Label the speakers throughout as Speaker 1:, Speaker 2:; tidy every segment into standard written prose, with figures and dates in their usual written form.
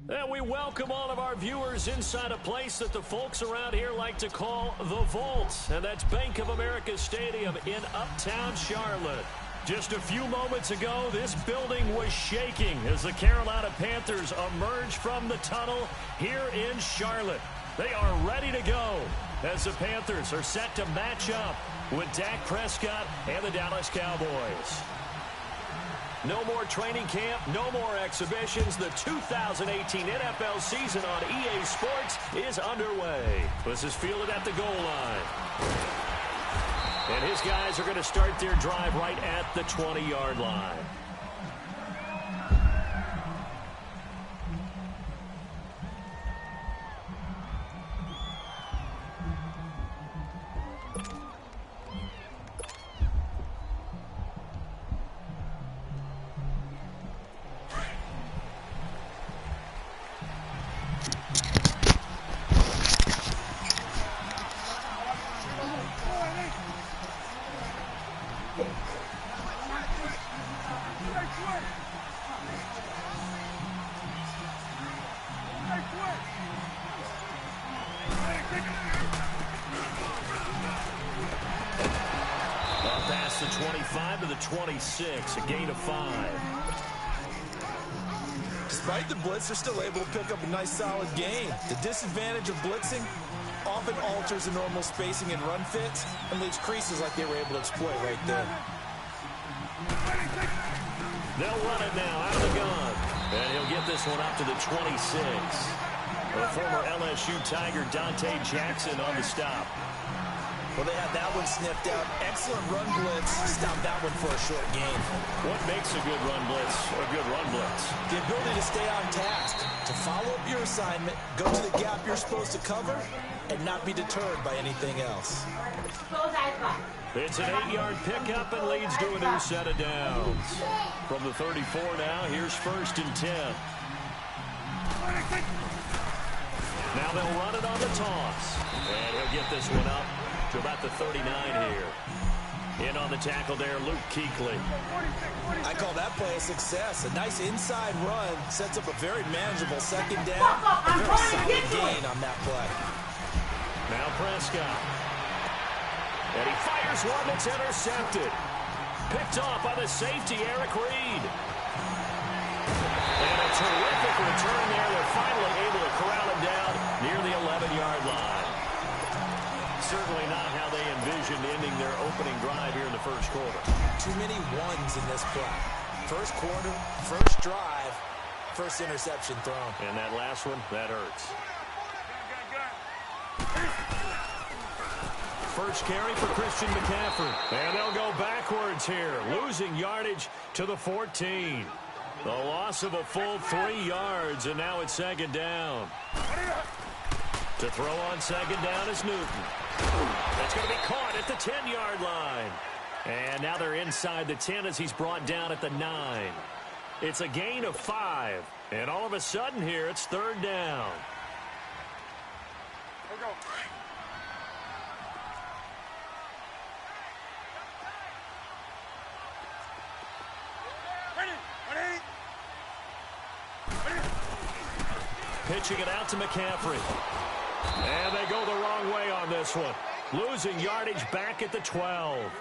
Speaker 1: And we welcome all of our viewers inside a place that the folks around here like to call the Vault. And that's Bank of America Stadium in Uptown Charlotte. Just a few moments ago, this building was shaking as the Carolina Panthers emerged from the tunnel here in Charlotte. They are ready to go as the Panthers are set to match up with Dak Prescott and the Dallas Cowboys. No more training camp, no more exhibitions. The 2018 NFL season on EA Sports is underway. This is fielded at the goal line. And his guys are going to start their drive right at the 20-yard line. Past the 25 to the 26, a gain of 5.
Speaker 2: Despite the blitz, they're still able to pick up a nice solid gain. The disadvantage of blitzing often alters the normal spacing and run fits and leaves creases like they were able to exploit right there.
Speaker 1: They'll run it now out of the gun. And he'll get this one up to the 26. The former LSU Tiger Dante Jackson on the stop.
Speaker 2: Well, they had that one sniffed out. Excellent run blitz. Stop that one for a short gain.
Speaker 1: What makes a good run blitz a good run blitz?
Speaker 2: The ability to stay on task, to follow up your assignment, go to the gap you're supposed to cover, and not be deterred by anything else.
Speaker 1: It's an 8-yard pickup and leads to a new set of downs. From the 34 now, here's 1st and 10. Now they'll run it on the toss. And he'll get this one up to about the 39 here. In on the tackle there, Luke Kuechly.
Speaker 2: I call that play a success. A nice inside run sets up a very manageable second down. A very solid gain on that play.
Speaker 1: Now Prescott. And he fires one that's intercepted. Picked off by the safety, Eric Reed. And a terrific return there. They're finally able to corral him down near the 11-yard line. Certainly not how they envisioned ending their opening drive here in the first quarter.
Speaker 2: Too many ones in this play. First quarter, first drive, first interception thrown.
Speaker 1: And that last one, that hurts. First carry for Christian McCaffrey. And they'll go backwards here, losing yardage to the 14. The loss of a full 3 yards, and now it's second down. To throw on second down is Newton. That's going to be caught at the 10-yard line. And now they're inside the 10 as he's brought down at the 9. It's a gain of 5. And all of a sudden here, it's third down. Pitching it out to McCaffrey. And they go the wrong way on this one. Losing yardage back at the 12.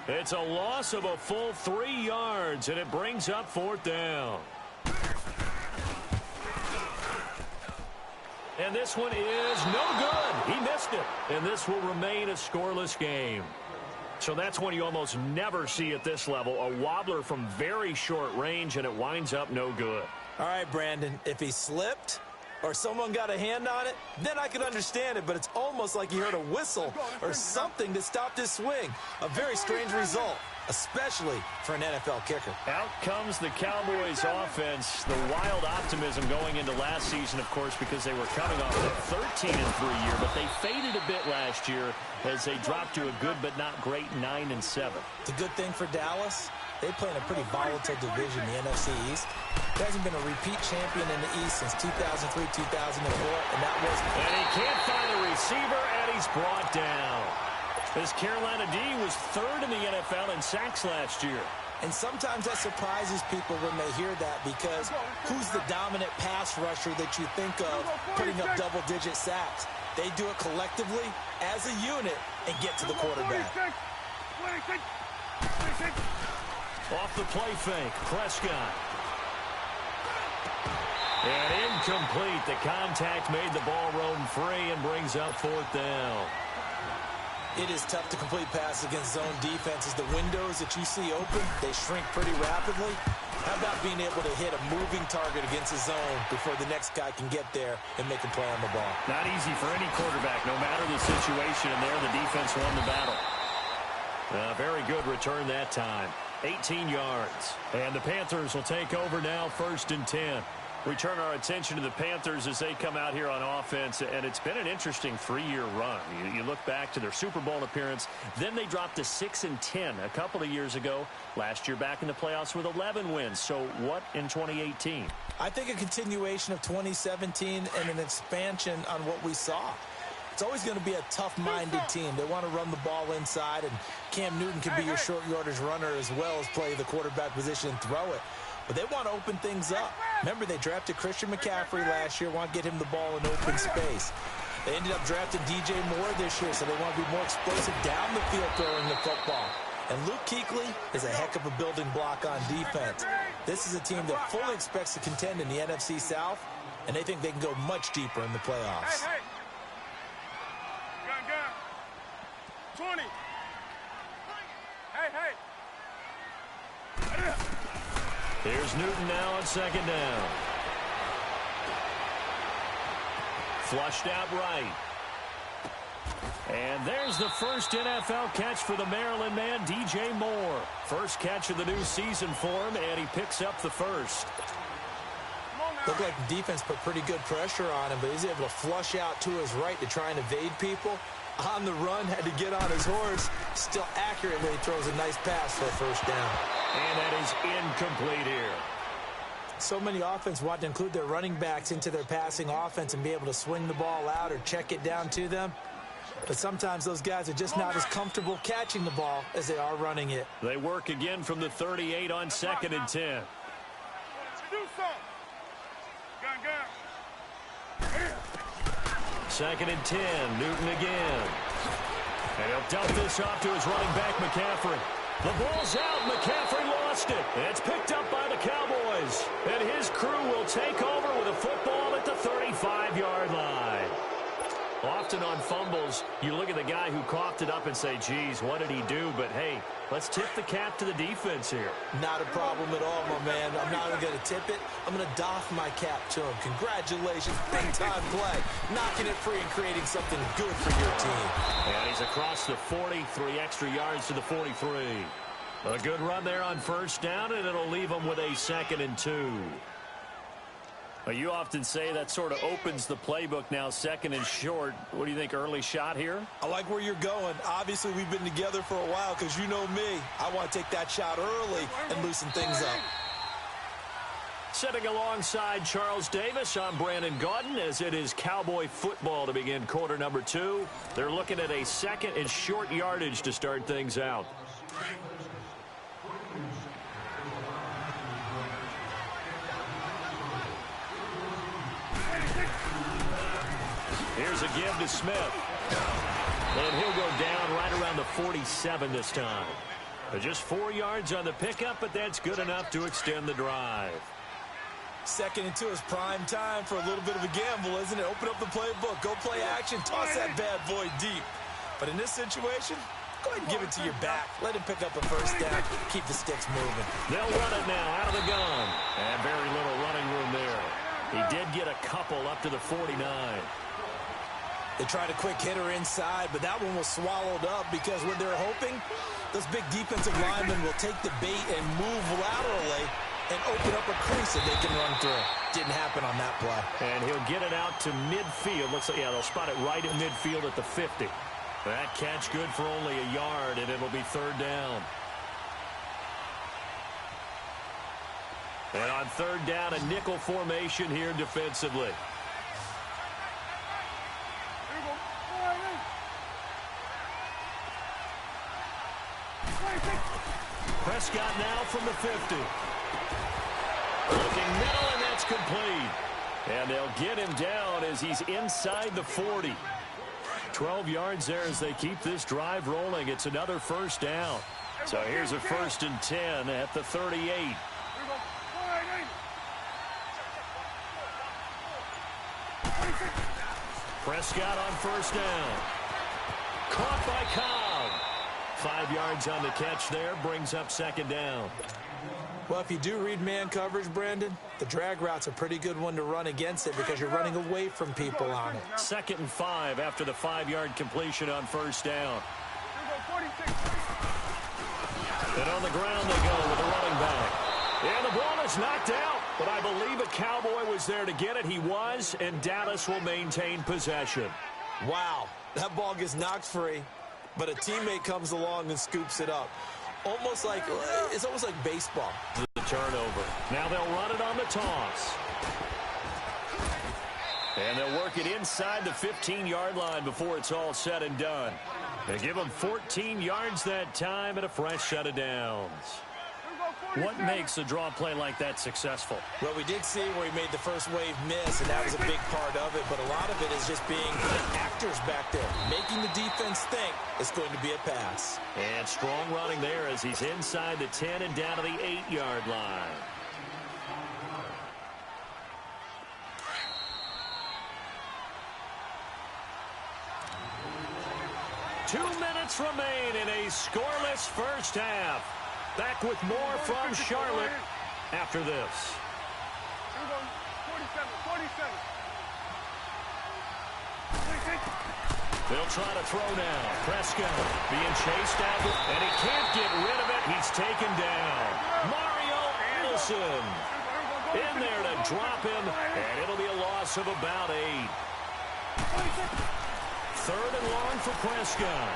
Speaker 1: It's a loss of a full 3 yards, and it brings up fourth down. And this one is no good. He missed it. And this will remain a scoreless game. So that's one you almost never see at this level. A wobbler from very short range, and it winds up no good.
Speaker 2: All right, Brandon, if he slipped or someone got a hand on it, then I could understand it, but it's almost like he heard a whistle or something to stop this swing. A very strange result, especially for an NFL kicker.
Speaker 1: Out comes the Cowboys offense. The wild optimism going into last season, of course, because they were coming off a 13-3 year, but they faded a bit last year as they dropped to a good but not great 9-7.
Speaker 2: It's a good thing for Dallas. They play in a pretty volatile division, the NFC East. There hasn't been a repeat champion in the East since 2003, 2004, and that was...
Speaker 1: And he can't find a receiver, and he's brought down. This Carolina D was third in the NFL in sacks last year.
Speaker 2: And sometimes that surprises people when they hear that, because who's the dominant pass rusher that you think of putting up double-digit sacks? They do it collectively as a unit and get to the quarterback.
Speaker 1: Off the play fake, Prescott. And incomplete. The contact made the ball roam free and brings up 4th down.
Speaker 2: It is tough to complete passes against zone defenses. The windows that you see open, they shrink pretty rapidly. How about being able to hit a moving target against a zone before the next guy can get there and make a play on the ball?
Speaker 1: Not easy for any quarterback, no matter the situation. And there, the defense won the battle. Very good return that time. 18 yards. And the Panthers will take over now, 1st and 10. We turn our attention to the Panthers as they come out here on offense, and it's been an interesting 3-year run. You look back to their Super Bowl appearance, then they dropped to 6-10 a couple of years ago. Last year back in the playoffs with 11 wins. So what in 2018?
Speaker 2: I think a continuation of 2017 and an expansion on what we saw. It's always going to be a tough-minded team. They want to run the ball inside, and Cam Newton can be your short yardage runner as well as play the quarterback position and throw it. But they want to open things up. Remember, they drafted Christian McCaffrey last year, want to get him the ball in open space. They ended up drafting DJ Moore this year, so they want to be more explosive down the field throwing the football. And Luke Kuechly is a heck of a building block on defense. This is a team that fully expects to contend in the NFC South, and they think they can go much deeper in the playoffs.
Speaker 3: Hey, hey. Gun. 20. Hey, hey.
Speaker 1: Here's Newton now on 2nd down. Flushed out right. And there's the first NFL catch for the Maryland man, DJ Moore. First catch of the new season for him, and he picks up the first.
Speaker 2: Looked like the defense put pretty good pressure on him, but he's able to flush out to his right to try and evade people. On the run, had to get on his horse. Still accurately throws a nice pass for a first down.
Speaker 1: And that is incomplete here.
Speaker 2: So many offense want to include their running backs into their passing offense and be able to swing the ball out or check it down to them. But sometimes those guys are just not as comfortable catching the ball as they are running it.
Speaker 1: They work again from the 38 on 2nd and 10.
Speaker 3: Do something. Gun.
Speaker 1: 2nd and 10, Newton again. And he'll dump this off to his running back, McCaffrey. The ball's out. McCaffrey lost it. It's picked up by the Cowboys. And his crew will take over with a football at the 35-yard line. Often on fumbles, you look at the guy who coughed it up and say, geez, what did he do? But, hey, let's tip the cap to the defense here.
Speaker 2: Not a problem at all, my man. I'm not even going to tip it. I'm going to doff my cap to him. Congratulations. Big-time play. Knocking it free and creating something good for your team.
Speaker 1: And he's across the 40, 3 extra yards to the 43. A good run there on first down, and it'll leave him with a 2nd and 2. Well, you often say that sort of opens the playbook now, 2nd and short. What do you think, early shot here?
Speaker 2: I like where you're going. Obviously, we've been together for a while because you know me. I want to take that shot early and loosen things up.
Speaker 1: Sitting alongside Charles Davis, I'm Brandon Gaudin, as it is Cowboy football to begin quarter number 2. They're looking at a 2nd and short yardage to start things out. Here's a give to Smith. And he'll go down right around the 47 this time. Just 4 yards on the pickup, but that's good enough to extend the drive.
Speaker 2: 2nd and 2 is prime time for a little bit of a gamble, isn't it? Open up the playbook, go play action, toss that bad boy deep. But in this situation, go ahead and give it to your back. Let him pick up a first down, keep the sticks moving.
Speaker 1: They'll run it now out of the gun. And very little running room there. He did get a couple up to the 49.
Speaker 2: They tried a quick hitter inside, but that one was swallowed up because when they're hoping, those big defensive linemen will take the bait and move laterally and open up a crease that they can run through. Didn't happen on that play.
Speaker 1: And he'll get it out to midfield. Looks like, yeah, they'll spot it right at midfield at the 50. That catch good for only a yard, and it'll be 3rd down. And on 3rd down, a nickel formation here defensively. Prescott now from the 50. Looking middle, and that's complete. And they'll get him down as he's inside the 40. 12 yards there as they keep this drive rolling. It's another first down. So here's a 1st and 10 at the 38. Prescott on first down. Caught by Cobb. 5 yards on the catch there. Brings up 2nd down.
Speaker 2: Well, if you do read man coverage, Brandon, the drag route's a pretty good one to run against it because you're running away from people on it.
Speaker 1: 2nd and 5 after the 5-yard completion on first down. And on the ground they go with the running back. And the ball is knocked out, but I believe a Cowboy was there to get it. He was, and Dallas will maintain possession.
Speaker 2: Wow, that ball gets knocked free, but a teammate comes along and scoops it up. It's almost like baseball.
Speaker 1: The turnover. Now they'll run it on the toss. And they'll work it inside the 15-yard line before it's all said and done. They give them 14 yards that time and a fresh set of downs. What makes a draw play like that successful?
Speaker 2: Well, we did see where he made the first wave miss, and that was a big part of it. But a lot of it is just being actors back there, making the defense think it's going to be a pass.
Speaker 1: And strong running there as he's inside the 10 and down to the 8-yard line. Two minutes remain in a scoreless first half. Back with more from Charlotte after this. They'll try to throw now. Prescott being chased out, and he can't get rid of it. He's taken down. Mario Allison in there to drop him, and it'll be a loss of about 8. 3rd and long for Prescott.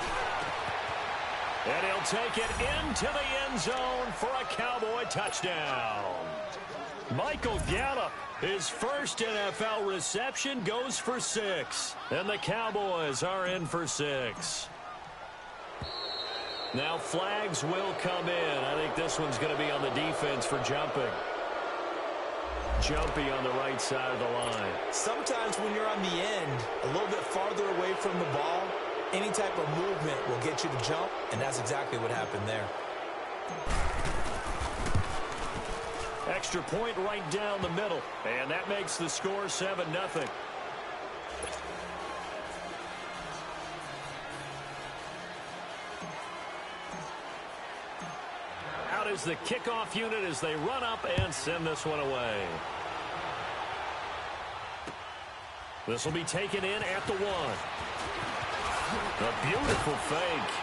Speaker 1: And he'll take it into the end zone for a Cowboy touchdown. Michael Gallup, his first NFL reception, goes for 6. And the Cowboys are in for 6. Now flags will come in. I think this one's going to be on the defense for jumping. Jumpy on the right side of the line.
Speaker 2: Sometimes when you're on the end, a little bit farther away from the ball, any type of movement will get you to jump, and that's exactly what happened there.
Speaker 1: Extra point right down the middle, and that makes the score 7-0. Out is the kickoff unit as they run up and send this one away. This will be taken in at the 1. A beautiful fake.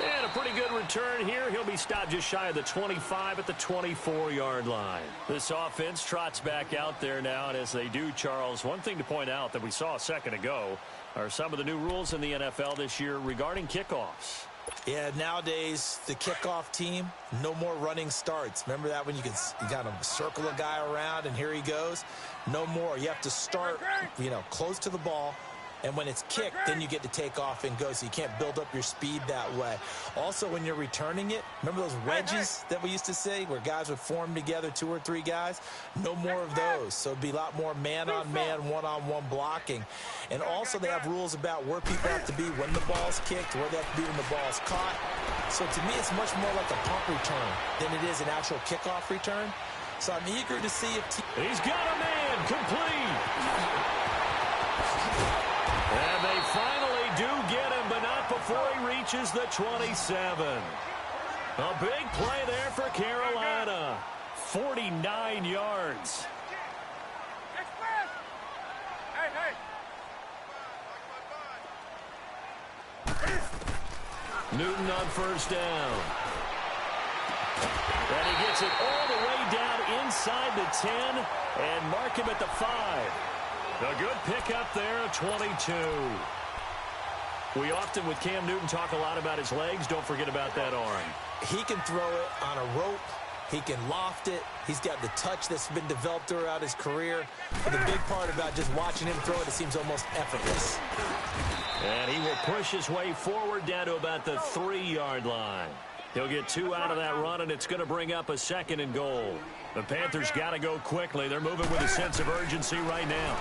Speaker 1: And a pretty good return here. He'll be stopped just shy of the 25 at the 24-yard line. This offense trots back out there now, and as they do, Charles, one thing to point out that we saw a second ago are some of the new rules in the NFL this year regarding kickoffs.
Speaker 2: Yeah, nowadays, the kickoff team, no more running starts. Remember that when you got to circle a guy around and here he goes? No more. You have to start, close to the ball. And when it's kicked, then you get to take off and go, so you can't build up your speed that way. Also, when you're returning it, remember those wedges that we used to say where guys would form together, 2 or 3 guys? No more of those. So it'd be a lot more man-on-man, one-on-one blocking. And also they have rules about where people have to be when the ball's kicked, where they have to be when the ball's caught. So to me, it's much more like a punt return than it is an actual kickoff return. So I'm eager to see if...
Speaker 1: He's got a man complete. And they finally do get him, but not before he reaches the 27. A big play there for Carolina. 49 yards. Newton on first down. And he gets it all the way down inside the 10 and mark him at the 5. A good pickup there at 22. We often, with Cam Newton, talk a lot about his legs. Don't forget about that arm.
Speaker 2: He can throw it on a rope. He can loft it. He's got the touch that's been developed throughout his career. But the big part about just watching him throw it, it seems almost effortless.
Speaker 1: And he will push his way forward down to about the 3-yard line. He'll get 2 out of that run, and it's going to bring up a 2nd and goal. The Panthers got to go quickly. They're moving with a sense of urgency right now.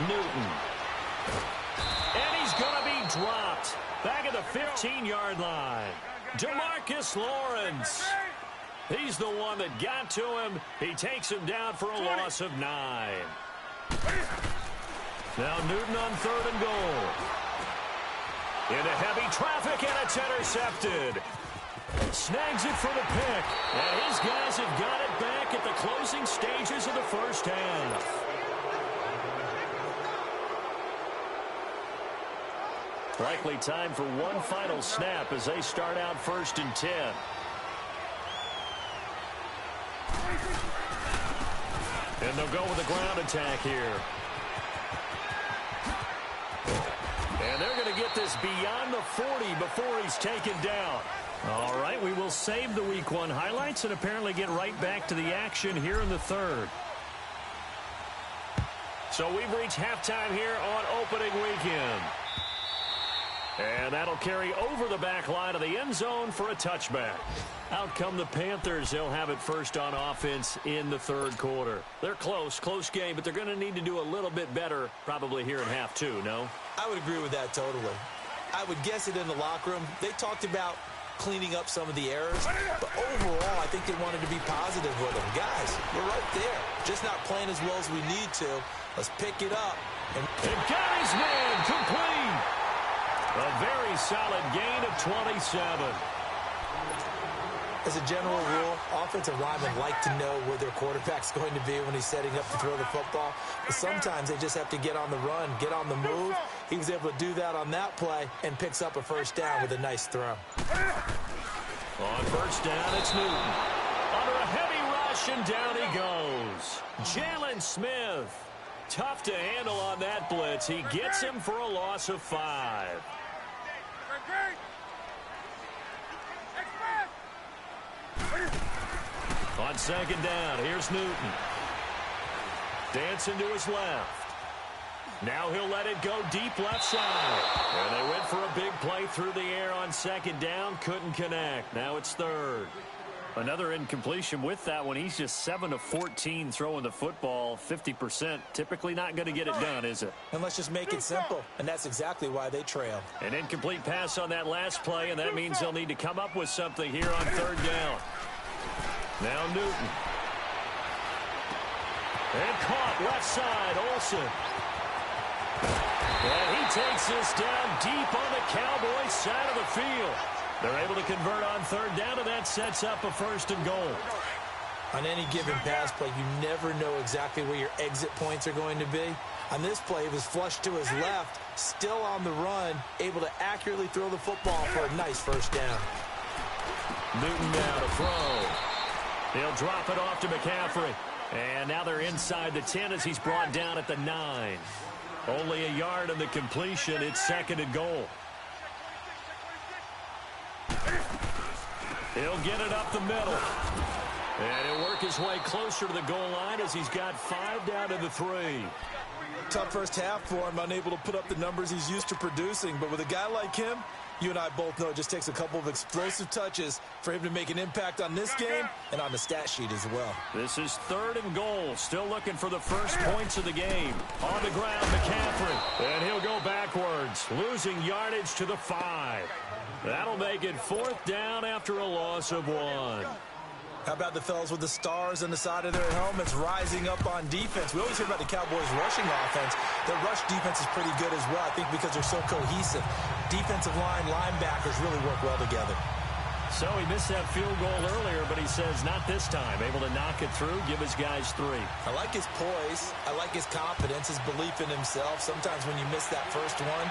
Speaker 1: Newton. And he's going to be dropped. Back at the 15-yard line. DeMarcus Lawrence. He's the one that got to him. He takes him down for a loss of 9. Now Newton on 3rd and goal. Into heavy traffic, and it's intercepted. Snags it for the pick. And his guys have got it back at the closing stages of the first half. Likely time for one final snap as they start out 1st and 10. And they'll go with a ground attack here. And they're going to get this beyond the 40 before he's taken down. All right, we will save the Week 1 highlights and apparently get right back to the action here in the 3rd. So we've reached halftime here on opening weekend. And that'll carry over the back line of the end zone for a touchback. Out come the Panthers. They'll have it first on offense in the 3rd quarter. They're close game, but they're going to need to do a little bit better probably here in half 2, no?
Speaker 2: I would agree with that totally. I would guess it in the locker room. They talked about cleaning up some of the errors, but overall, I think they wanted to be positive with them. Guys, we're right there. Just not playing as well as we need to. Let's pick it up.
Speaker 1: And got his man complete. A very solid gain of 27.
Speaker 2: As a general rule, offensive linemen like to know where their quarterback's going to be when he's setting up to throw the football. But sometimes they just have to get on the run, get on the move. He was able to do that on that play and picks up a first down with a nice throw.
Speaker 1: On first down, it's Newton. Under a heavy rush, and down he goes. Jalen Smith. Tough to handle on that blitz. He gets him for a loss of 5. On 2nd down, here's Newton. Dancing to his left. Now he'll let it go deep left side. And they went for a big play through the air on 2nd down. Couldn't connect. Now it's 3rd. Another incompletion with that one. He's just 7 of 14 throwing the football, 50%. Typically not going to get it done, is it?
Speaker 2: And let's just make it simple. And that's exactly why they trail.
Speaker 1: An incomplete pass on that last play, and that means they'll need to come up with something here on 3rd down. Now Newton. And caught left side, Olsen. And he takes this down deep on the Cowboys' side of the field. They're able to convert on 3rd down, and that sets up a 1st and goal.
Speaker 2: On any given pass play, you never know exactly where your exit points are going to be. On this play, he was flushed to his left, still on the run, able to accurately throw the football for a nice first down.
Speaker 1: Newton now to throw. He'll drop it off to McCaffrey. And now they're inside the 10 as he's brought down at the 9. Only a yard in the completion. It's 2nd and goal. He'll get it up the middle. And he'll work his way closer to the goal line as he's got 5 down to the 3.
Speaker 2: Tough first half for him, unable to put up the numbers he's used to producing. But with a guy like him, you and I both know it just takes a couple of explosive touches for him to make an impact on this game and on the stat sheet as well.
Speaker 1: This is 3rd and goal. Still looking for the first points of the game. On the ground, McCaffrey. And he'll go backwards, losing yardage to the 5. That'll make it 4th down after a loss of 1.
Speaker 2: How about the fellas with the stars on the side of their helmets rising up on defense? We always hear about the Cowboys' rushing offense. Their rush defense is pretty good as well, I think, because they're so cohesive. Defensive line, linebackers really work well together.
Speaker 1: So he missed that field goal earlier, but he says not this time. Able to knock it through, give his guys 3.
Speaker 2: I like his poise. I like his confidence, his belief in himself. Sometimes when you miss that first one,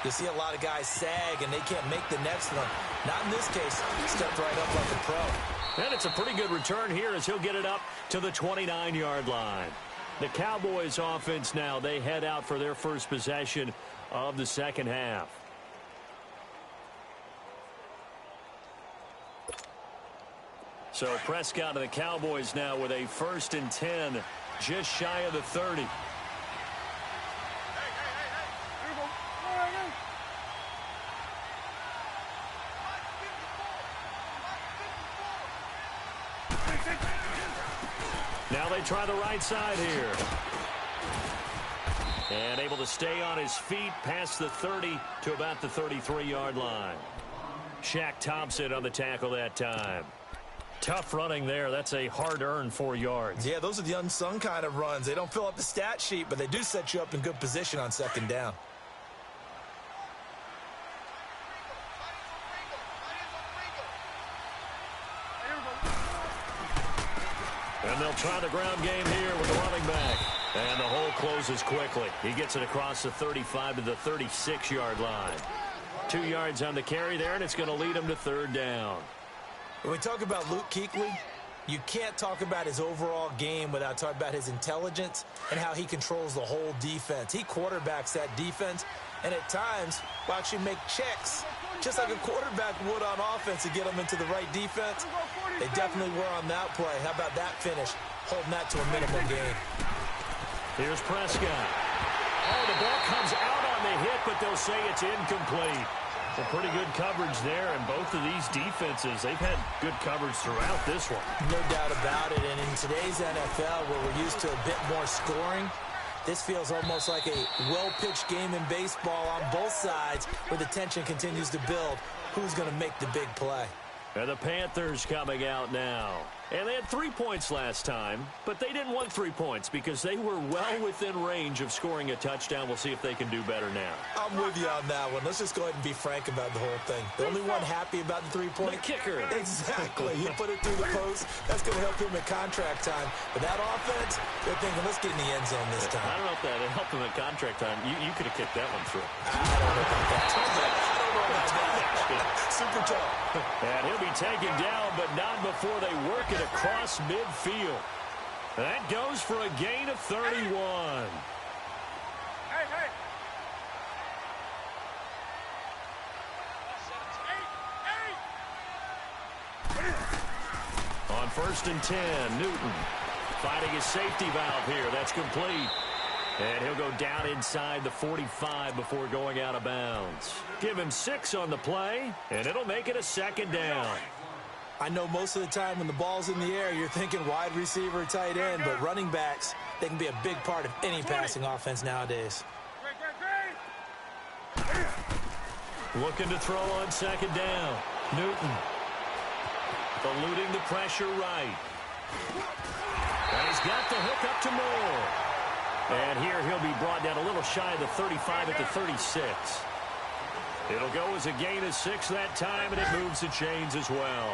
Speaker 2: you see a lot of guys sag, and they can't make the next one. Not in this case. He stepped right up like a pro.
Speaker 1: And it's a pretty good return here as he'll get it up to the 29-yard line. The Cowboys offense now, they head out for their first possession of the 2nd half. So Prescott and the Cowboys now with a 1st and 10, just shy of the 30. Now they try the right side here. And able to stay on his feet past the 30 to about the 33-yard line. Shaq Thompson on the tackle that time. Tough running there. That's a hard-earned 4 yards.
Speaker 2: Yeah, those are the unsung kind of runs. They don't fill up the stat sheet, but they do set you up in good position on second down.
Speaker 1: And they'll try the ground game here with the running back. And the hole closes quickly. He gets it across the 35 to the 36-yard line. 2 yards on the carry there, and it's going to lead him to third down.
Speaker 2: When we talk about Luke Kuechly, you can't talk about his overall game without talking about his intelligence and how he controls the whole defense. He quarterbacks that defense, and at times will actually make checks, just like a quarterback would on offense to get them into the right defense. They definitely were on that play. How about that finish? Holding that to a minimal gain.
Speaker 1: Here's Prescott. Oh, the ball comes out on the hit, but they'll say it's incomplete. Well, pretty good coverage there, and both of these defenses, they've had good coverage throughout this one.
Speaker 2: No doubt about it, and in today's NFL, where we're used to a bit more scoring, this feels almost like a well-pitched game in baseball on both sides, where the tension continues to build. Who's going to make the big play?
Speaker 1: And the Panthers coming out now. And they had 3 points last time, but they didn't want 3 points because they were well within range of scoring a touchdown. We'll see if they can do better now.
Speaker 2: I'm with you on that one. Let's just go ahead and be frank about the whole thing. The only one happy about the 3-point?
Speaker 1: The kicker.
Speaker 2: Exactly. He put it through the post. That's going to help him at contract time. But that offense, they're thinking, let's get in the end zone this time.
Speaker 1: I don't know if that helped him at contract time. You could have kicked that one through.
Speaker 2: I don't know about that. Super tough.
Speaker 1: And he'll be taken down, but not before they work it across midfield. That goes for a gain of 31.
Speaker 3: Hey.
Speaker 1: On 1st and 10, Newton finding his safety valve here. That's complete. And he'll go down inside the 45 before going out of bounds. Give him 6 on the play, and it'll make it a second down.
Speaker 2: I know most of the time when the ball's in the air, you're thinking wide receiver, tight end, but running backs, they can be a big part of any passing offense nowadays.
Speaker 1: Looking to throw on second down. Newton eluding the pressure right. And he's got the hook up to Moore. And here he'll be brought down a little shy of the 35 at the 36. It'll go as a gain of 6 that time, and it moves the chains as well.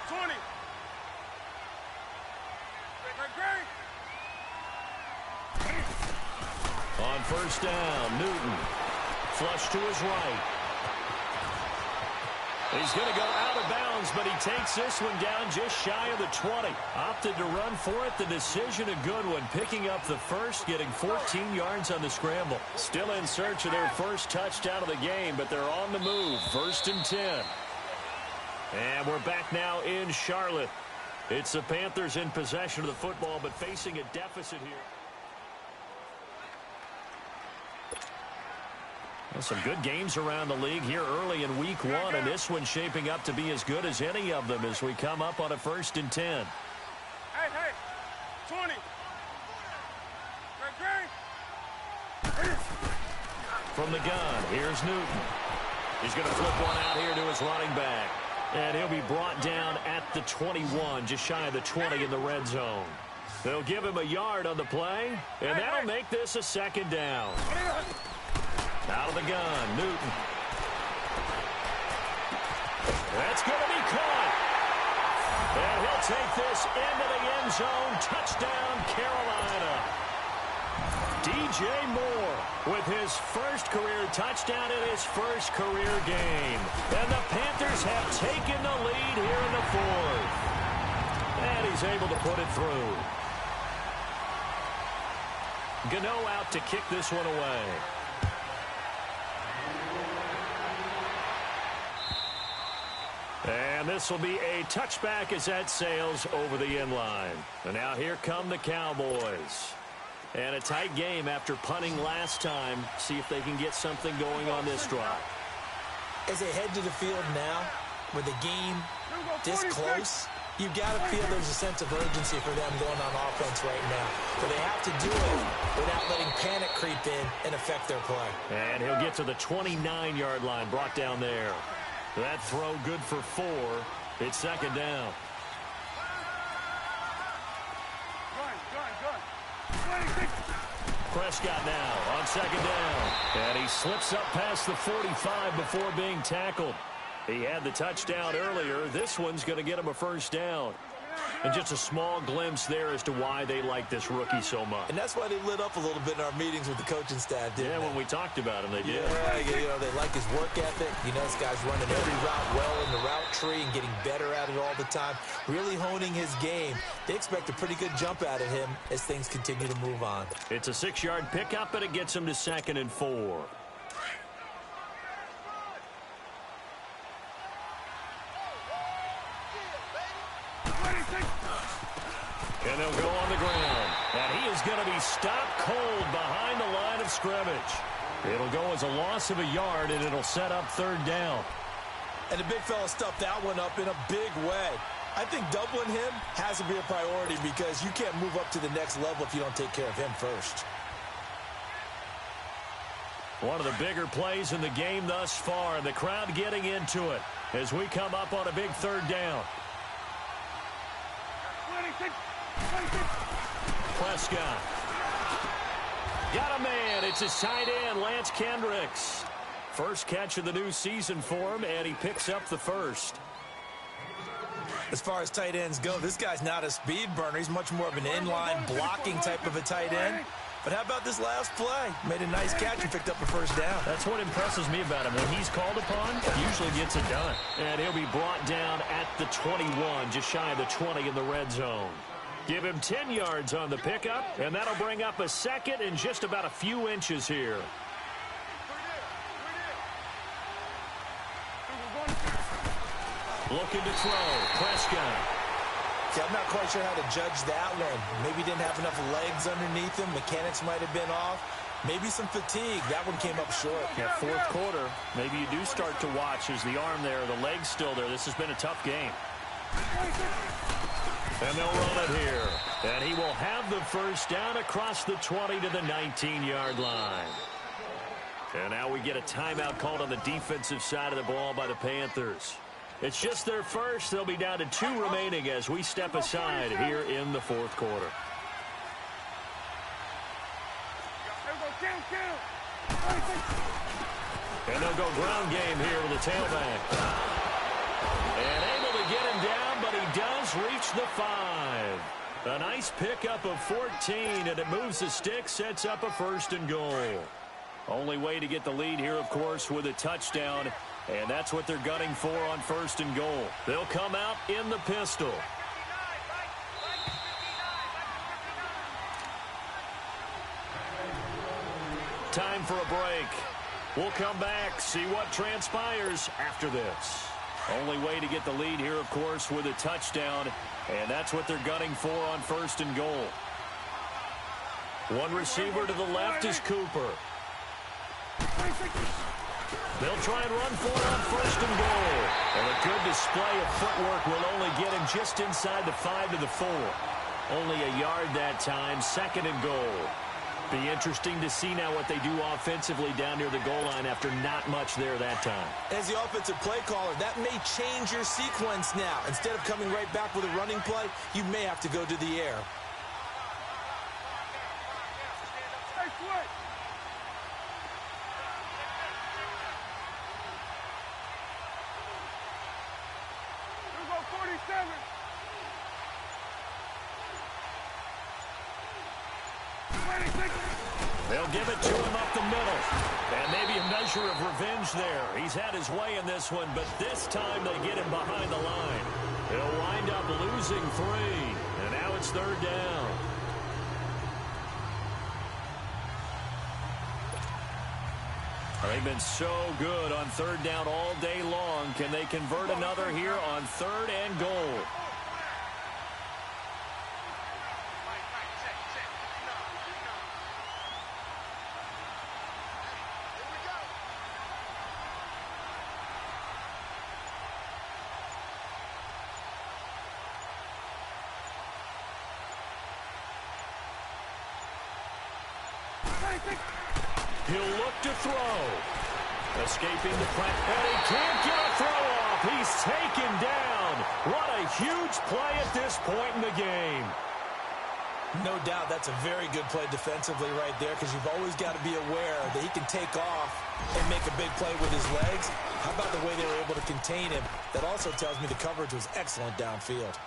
Speaker 3: 20.
Speaker 1: On 1st down, Newton flush to his right. He's going to go out of bounds, but he takes this one down just shy of the 20. Opted to run for it. The decision a good one. Picking up the first, getting 14 yards on the scramble. Still in search of their first touchdown of the game, but they're on the move. 1st and 10. And we're back now in Charlotte. It's the Panthers in possession of the football, but facing a deficit here. Well, some good games around the league here early in week 1, and this one's shaping up to be as good as any of them as we come up on a 1st and 10.
Speaker 3: Hey. 20.
Speaker 1: From the gun, here's Newton. He's going to flip one out here to his running back. And he'll be brought down at the 21, just shy of the 20 in the red zone. They'll give him a yard on the play, and that'll make this a second down. Out of the gun, Newton. That's going to be caught. And he'll take this into the end zone. Touchdown, Carolina. DJ Moore with his first career touchdown in his first career game. And the Panthers have taken the lead here in the 4th. And he's able to put it through. Gano out to kick this one away. And this will be a touchback as that sails over the end line. And now here come the Cowboys. And a tight game after punting last time. See if they can get something going on this drive.
Speaker 2: As they head to the field now, with the game this close, you've got to feel there's a sense of urgency for them going on offense right now. But they have to do it without letting panic creep in and affect their play.
Speaker 1: And he'll get to the 29-yard line, brought down there. That throw good for 4. It's second down. Prescott now on second down. And he slips up past the 45 before being tackled. He had the touchdown earlier. This one's going to get him a first down. And just a small glimpse there as to why they like this rookie so much.
Speaker 2: And that's why they lit up a little bit in our meetings with the coaching staff, didn't they?
Speaker 1: When we talked about him, they did.
Speaker 2: Yeah, they like his work ethic. You know, this guy's running every route well in the route tree and getting better at it all the time, really honing his game. They expect a pretty good jump out of him as things continue to move on.
Speaker 1: It's a 6-yard pickup, and it gets him to 2nd and 4. And they'll go on the ground. And he is going to be stopped cold behind the line of scrimmage. It'll go as a loss of a yard, and it'll set up 3rd down.
Speaker 2: And the big fella stuffed that one up in a big way. I think doubling him has to be a priority because you can't move up to the next level if you don't take care of him first.
Speaker 1: One of the bigger plays in the game thus far. The crowd getting into it as we come up on a big 3rd down. Prescott. Got a man. It's his tight end, Lance Kendricks. First catch of the new season for him, and he picks up the first.
Speaker 2: As far as tight ends go, this guy's not a speed burner. He's much more of an inline blocking type of a tight end. But how about this last play? Made a nice catch and picked up a first down.
Speaker 1: That's what impresses me about him. When he's called upon, he usually gets it done. And he'll be brought down at the 21, just shy of the 20 in the red zone. Give him 10 yards on the pickup, and that'll bring up a 2nd and just about a few inches here. Looking to throw. Prescott.
Speaker 2: See, I'm not quite sure how to judge that one. Maybe he didn't have enough legs underneath him. Mechanics might have been off. Maybe some fatigue. That one came up short.
Speaker 1: Yeah, 4th quarter. Maybe you do start to watch as the arm there, the leg's still there. This has been a tough game. And they'll run it here. And he will have the first down across the 20 to the 19-yard line. And now we get a timeout called on the defensive side of the ball by the Panthers. It's just their first. They'll be down to 2 remaining as we step aside here in the 4th quarter. And they'll go ground game here with the tailback. And able to get him down, but he does reach the 5. A nice pickup of 14, and it moves the stick, sets up a 1st and goal. Only way to get the lead here, of course, with a touchdown. And that's what they're gunning for on 1st and goal. They'll come out in the pistol. Time for a break. We'll come back, see what transpires after this. Only way to get the lead here, of course, with a touchdown. And that's what they're gunning for on 1st and goal. One receiver to the left is Cooper. They'll try and run for it on 1st and goal. And a good display of footwork will only get him just inside the 5 to the 4. Only a yard that time, 2nd and goal. Be interesting to see now what they do offensively down near the goal line after not much there that time.
Speaker 2: As the offensive play caller, that may change your sequence now. Instead of coming right back with a running play, you may have to go to the air.
Speaker 1: They'll give it to him up the middle. And maybe a measure of revenge there. He's had his way in this one, but this time they get him behind the line. He'll wind up losing 3. And now it's 3rd down. They've been so good on 3rd down all day long. Can they convert another here on 3rd and goal? He'll look to throw. Escaping the press, and he can't get a throw off. He's taken down. What a huge play at this point in the game.
Speaker 2: No doubt that's a very good play defensively right there, because you've always got to be aware that he can take off and make a big play with his legs. How about the way they were able to contain him? That also tells me the coverage was excellent downfield.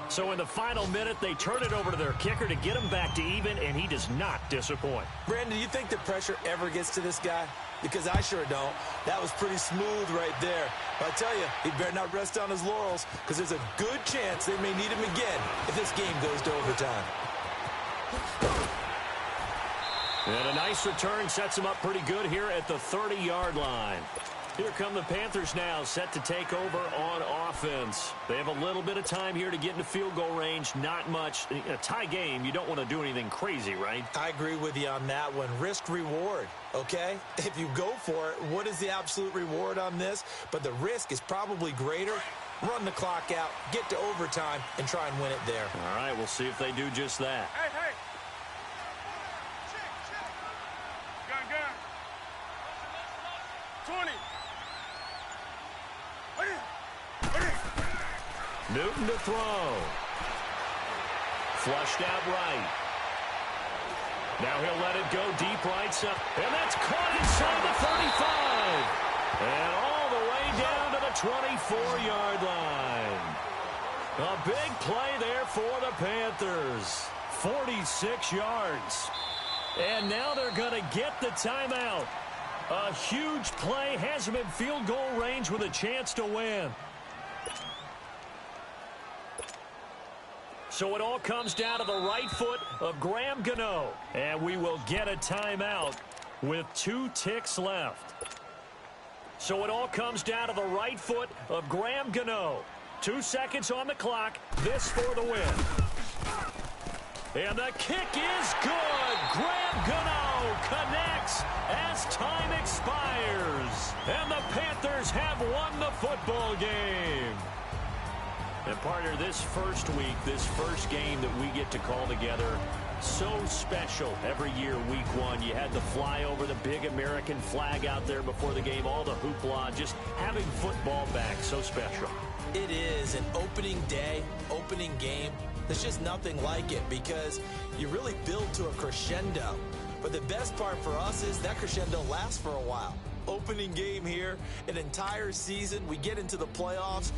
Speaker 1: So in the final minute, they turn it over to their kicker to get him back to even, and he does not disappoint.
Speaker 2: Brandon, do you think the pressure ever gets to this guy? Because I sure don't. That was pretty smooth right there. But I tell you, he better not rest on his laurels, because there's a good chance they may need him again if this game goes to overtime.
Speaker 1: And a nice return sets him up pretty good here at the 30-yard line. Here come the Panthers now, set to take over on offense. They have a little bit of time here to get into field goal range, not much. In a tie game, you don't want to do anything crazy, right?
Speaker 2: I agree with you on that one. Risk-reward, okay? If you go for it, what is the absolute reward on this? But the risk is probably greater. Run the clock out, get to overtime, and try and win it there.
Speaker 1: All right, we'll see if they do just that.
Speaker 3: Hey, hey. Gun. 20.
Speaker 1: Newton to throw. Flushed out right. Now he'll let it go deep right side. And that's caught inside the 35. And all the way down to the 24-yard line. A big play there for the Panthers. 46 yards. And now they're going to get the timeout. A huge play has him in field goal range with a chance to win. So it all comes down to the right foot of Graham Gano. And we will get a timeout with 2 ticks left. So it all comes down to the right foot of Graham Gano. 2 seconds on the clock. This for the win. And the kick is good. Graham Gano connects as time expires. And the Panthers have won the football game. And partner, this first week, this first game that we get to call together, so special every year, week 1. You had the flyover, the big American flag out there before the game, all the hoopla, just having football back, so special.
Speaker 2: It is an opening day, opening game. There's just nothing like it because you really build to a crescendo. But the best part for us is that crescendo lasts for a while. Opening game here, an entire season, we get into the playoffs.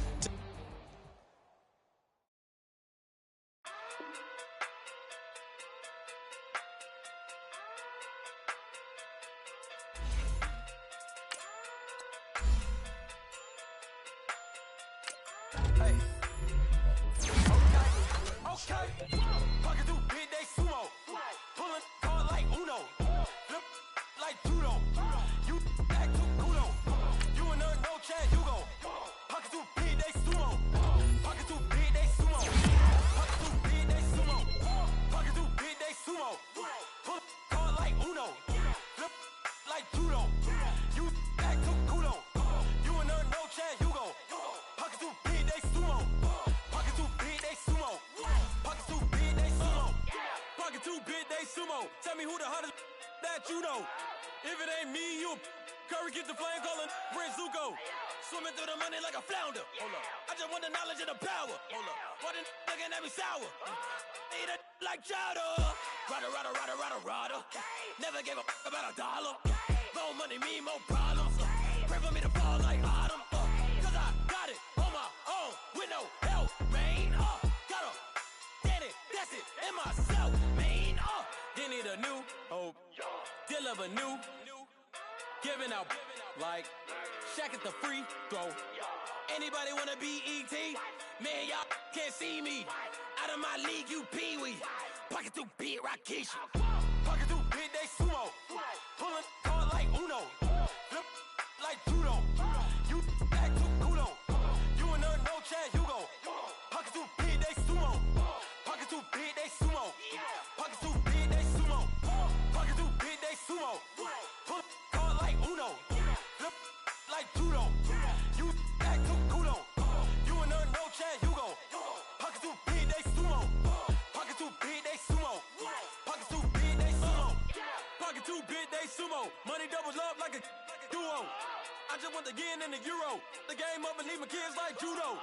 Speaker 4: Tell me who the hottest that you know. If it ain't me, you Curry get the flame calling Prince Zuko. Swimming through the money like a flounder. Hold up. I just want the knowledge and the power. Hold up. Why the looking at me sour? Eat it like chowder. Rada, rada, rada, rada, rada. Never gave a about $1. More money mean more problems. Pray for me to fall like autumn. Cause I got it on my own with no help, man. Got a get it, that's it, in myself, man. They need a new hope, deliver new, giving out like Shaq at the free throw. Anybody wanna be ET? Man, y'all can't see me. Out of my league, you pee-wee. Pocket through beat Rakishi. Pocket through beat they sumo. Pulling card like Uno. Flip like judo. You act too kudo. You and her no Chad Hugo. Pocket through beat they sumo. Pocket through beat they sumo. Pocket through beat they sumo. Pocket through beat they sumo. Pull card like Uno. Flip like judo. You act too kudo. You and her no Chad Hugo. Pocket through beat they sumo. Pocket through beat they sumo. Pocket through beat everyday sumo. Money doubles up like a duo. I just want the yen and the euro. The game up and leave my kids like judo.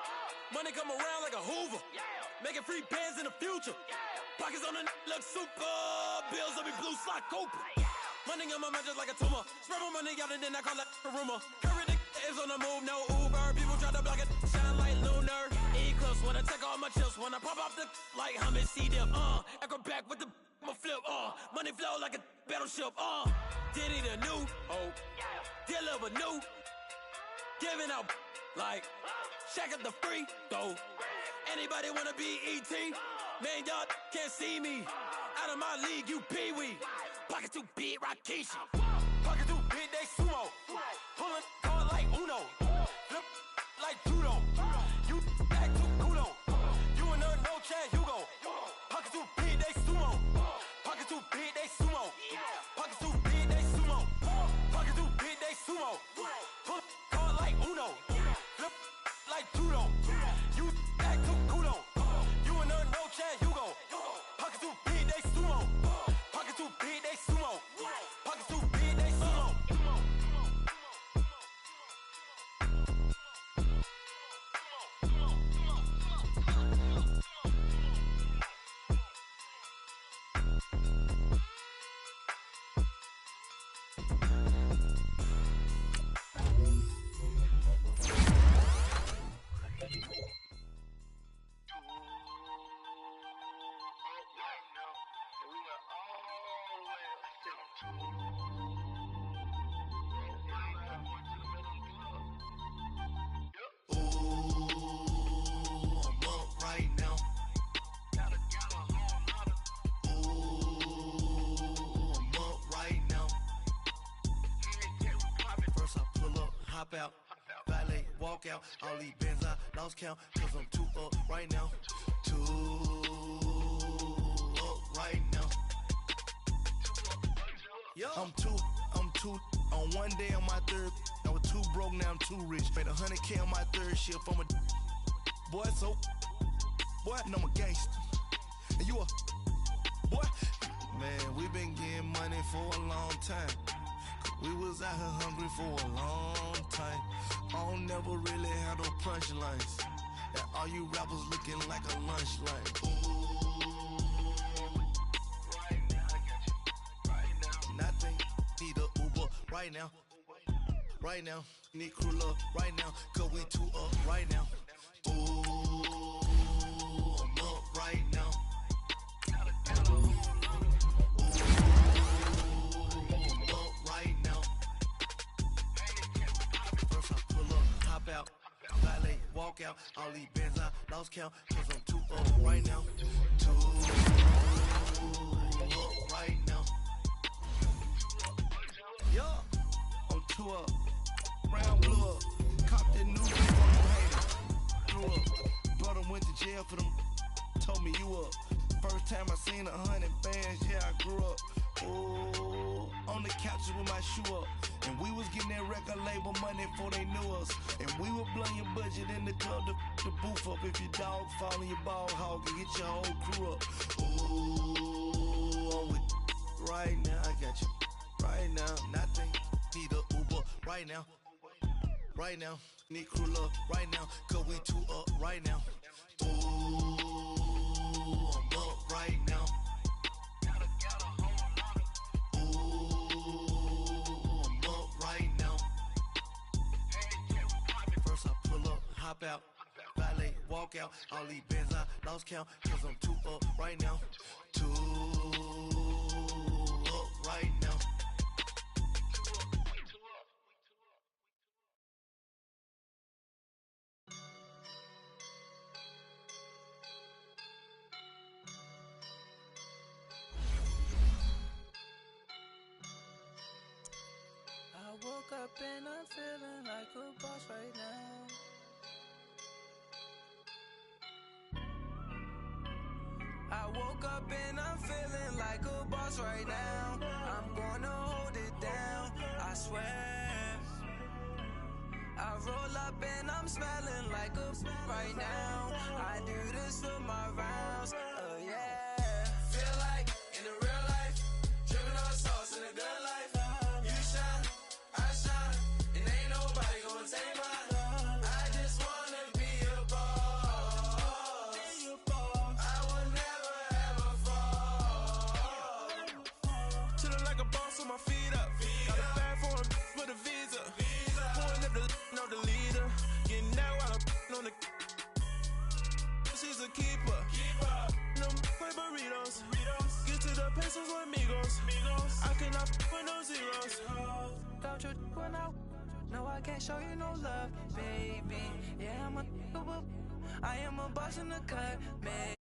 Speaker 4: Money come around like a Hoover. Making free bands in the future. Pockets on the look super. Bills on me blue slot Cooper. Money on my mind just like a tumor. Spread my money out and then I call it a rumor. Curry the is on the move, no Uber. People try to block it, shine like lunar. Eclipse when I take all my chips. When I pop off the like hummus, C-dip. Acrobat with the flip. Money flow like a battleship. Diddy the new hope. Deliver new. Giving out like Shaq at the free throw. Anybody wanna be E.T.? Man, y'all can't see me. Out of my league, you pee-wee. Pocket too big, Rakishi. Pocket too big, they sumo. Pulling card like Uno. Flip like judo. You act too kudo. You and her, no chance, you go. Pocket too big, they sumo. Pocket too big, they sumo. Pocket too big, they sumo. Pocket too big, they sumo. Pull card like Uno. Flip like judo. You act too kudo. You and her, no chance, you go. Pocket too big, they sumo. Pocket too big, they sumo. Pocket too big, they sumo.
Speaker 5: Out, valet, walk out, all these bands I lost count, cause I'm too up right now, too up right now. I'm too, on one day on my third, I was too broke, now I'm too rich, made 100K on my third shift, I'm a boy, so, boy, and I'm a gangster, and you a, boy, man, we been getting money for a long time. We was out here hungry for a long time. I don't never really have no punchlines. And all you rappers looking like a lunch line. Ooh, right now, I got you. Right now. Nothing, need a Uber right now. Right now, need crew love right now. Cause we too up right now. Ooh, I'm up right now. Out, valet, walk out, all these bands I lost count, cause I'm too up right now, too up right now, yeah, I'm too up, round blew up, copped that new bitch from them haters, blew up, brother went to jail for them, told me you up, first time I seen 100 bands, yeah I grew up, ooh, on the couches with my shoe up. And we was getting that record label money before they knew us. And we were blowing your budget in the club to boof up. If your dog fall in your ball hog and get your whole crew up. Ooh, I'm with right now, I got you. Right now, nothing, need a Uber right now. Right now, need crew love right now. Cause we too up right now. Ooh, I'm up right now. Hop out, valet, walk out, all these bands I lost count, cause I'm too up right now, too up right now.
Speaker 6: I woke up and I'm feeling like a boss right now. I woke up and I'm feeling like a boss right now. I'm gonna hold it down, I swear. I roll up and I'm smelling like a right now. I do this for my rounds, yeah. Feel like in the real life, dripping on sauce in a good life. house. Don't you when I no, I can't show you no love, baby. Yeah, I am a boss in the cut, man.